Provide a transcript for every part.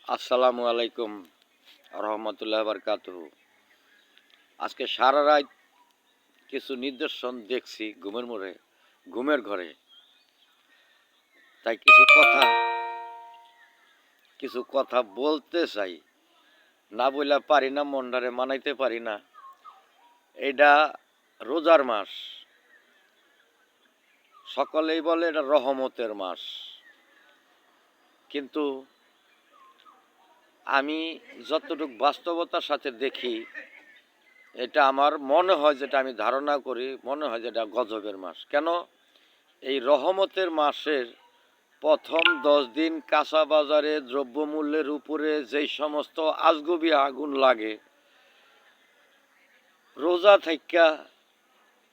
আসসালামু আলাইকুম রহমতুল্লাহ বারকাতুহু। আজকে সারা রাত কিছু নিদর্শন দেখছি ঘুমের ঘরে। তাই কিছু কথা বলতে চাই, না বইলা পারি না, মনটারে মানাইতে পারি না। এটা রোজার মাস, সকলেই বলে এটা রহমতের মাস, কিন্তু আমি যতটুকু বাস্তবতার সাথে দেখি, এটা আমার মনে হয়, যেটা আমি ধারণা করি, মনে হয় যেটা গজবের মাস। কেন? এই রহমতের মাসের প্রথম 10 দিন কাঁচা বাজারে দ্রব্যমূল্যের উপরে যেই সমস্ত আজগুবি আগুন লাগে, রোজা থাইক্কা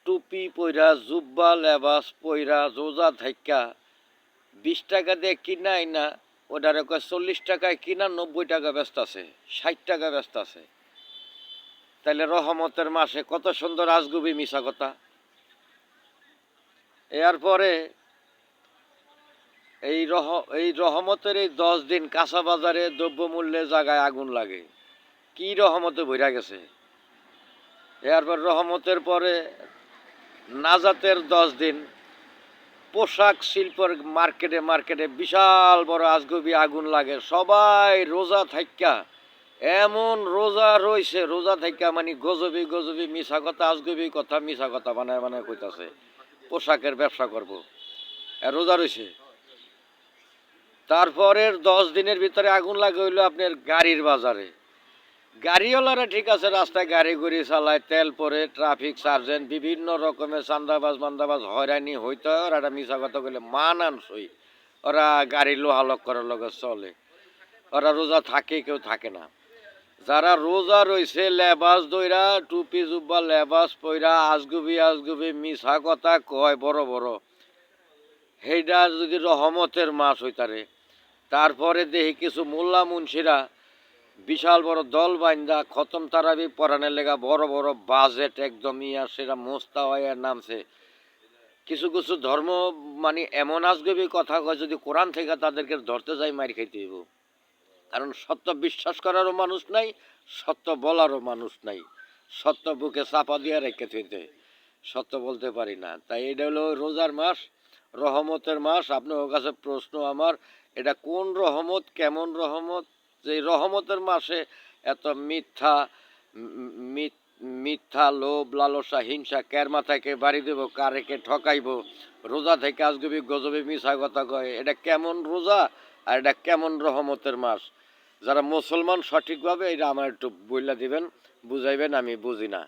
টুপি পইরা, জুব্বা লেবাস পইরা, রোজা থাইক্কা 20 টাকা দিয়ে কিনা না, ওটারে কয় 40 টাকায় কিনা 90 টাকা ব্যস্ত আছে, 60 টাকা ব্যস্ত আছে। তাইলে রহমতের মাসে কত সুন্দর আজগুবি মিশা কথা। এরপরে এই রহমতের এই 10 দিন কাঁচা বাজারে দ্রব্যমূল্যের জায়গায় আগুন লাগে, কি রহমতে ভইরা গেছে। এরপর রহমতের পরে নাজাতের 10 দিন পোশাক শিল্পের মার্কেটে বিশাল বড় আজগবি আগুন লাগে। সবাই রোজা থাইক্কা এমন রোজা থাইক্কা মানে গজবি মিশা কথা, আজগবি কথা, মিশা কথা বানায় কইতাছে পোশাকের ব্যবসা করব, রোজা রইছে। তারপরের 10 দিনের ভিতরে আগুন লাগে হইলো আপনার গাড়ির বাজারে। গাড়িওয়ালারা ঠিক আছে, রাস্তায় গাড়ি গুড়ি চালায়, তেল পরে, ট্রাফিক সার্জেন্ট, বিভিন্ন রকমের চান্দাবাজ হয়রানি হইতে হয়। ওরা একটা মিশা কথা কইলে মানানসই, ওরা গাড়ি লোহালক করার লগে চলে। ওরা রোজা থাকে, কেউ থাকে না। যারা রোজা রইছে লেবাস দইরা, টুপি জুব্বা লেবাস পইরা, আজগুবি মিশা কথা কয় বড় বড়, সেইটা যদি রহমতের মাস হইতারে। তারপরে দেখি কিছু মোল্লা মুন্সিরা বিশাল বড় দল বাইন্দা খতম তারাবি পড়ানোর লেগা বড় বড় বাজেট একদম সেটা মোস্তা হয়ে নামছে। কিছু ধর্ম মানে এমন আজগবি কথা কয়, যদি কোরআন থেকে তাদেরকে ধরতে যাই মার খাইতে হইব। কারণ সত্য বিশ্বাস করারও মানুষ নাই, সত্য বলারও মানুষ নাই। সত্য বুকে চাপা দিয়ে রেখে থইতে, সত্য বলতে পারি না। তাই এটা হলো রোজার মাস, রহমতের মাস। আপনার কাছে প্রশ্ন আমার, এটা কোন রহমত, কেমন রহমত? যে রহমতের মাসে এত মিথ্যা লোভ লালসা হিংসা কের মাথাকে বাড়ি দেব, কারেকে ঠকাইব, রোজা থেকে আজগবি গজবি মিশা কথা কয়, এটা কেমন রোজা আর এটা কেমন রহমতের মাস? যারা মুসলমান সঠিকভাবে এটা আমার একটু বইলা দিবেন, বুঝাইবেন, আমি বুঝি না।